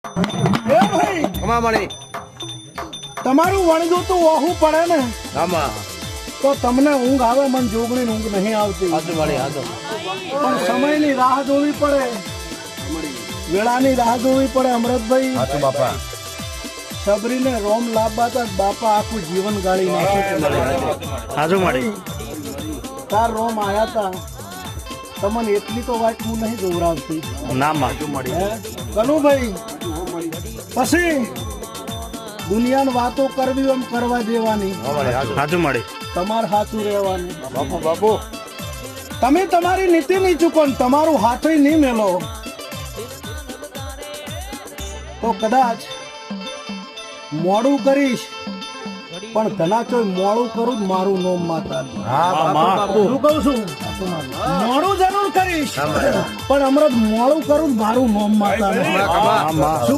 એ ભાઈ કમામણી તમારું વણજું તો ઓહું પડે ને આમાં તો તમને ઊંઘ આવે, મન જોગણી ઊંઘ નહીં આવતી. હાથું મળી હાથું પણ સમયની રાહ જોવી પડે, વેળાની રાહ જોવી પડે. અમૃતભાઈ હાથું બાપા સબરીને રોમ લાવવા તા બાપા આખું જીવન ગાળી નાખ્યું. હાજુ મળી તાર રોમ આયા તા, તમને એટલી તો વાત હું નહીં જોવરાવતી. ના હાજુ મળી હે કનુભાઈ, પછી દુનિયાની વાતો કરવી એમ કરવા દેવાની, હાજુ મળી તમારે સાચું રહેવાનું. બાપુ બાપુ તમે તમારી નીતિ નહીં ચૂકો ને તમારું હાથ નહીં મેલો તો કદાચ મોડું કરીશ, પણ ધના ચોય મોડું કરું જ મારું નોમ માતા. હા બાપુ શું કહું છું? મોડું જરૂર કરીશ, પણ અમૃત મોડું કરું જ મારું નોમ માતા. કમા શું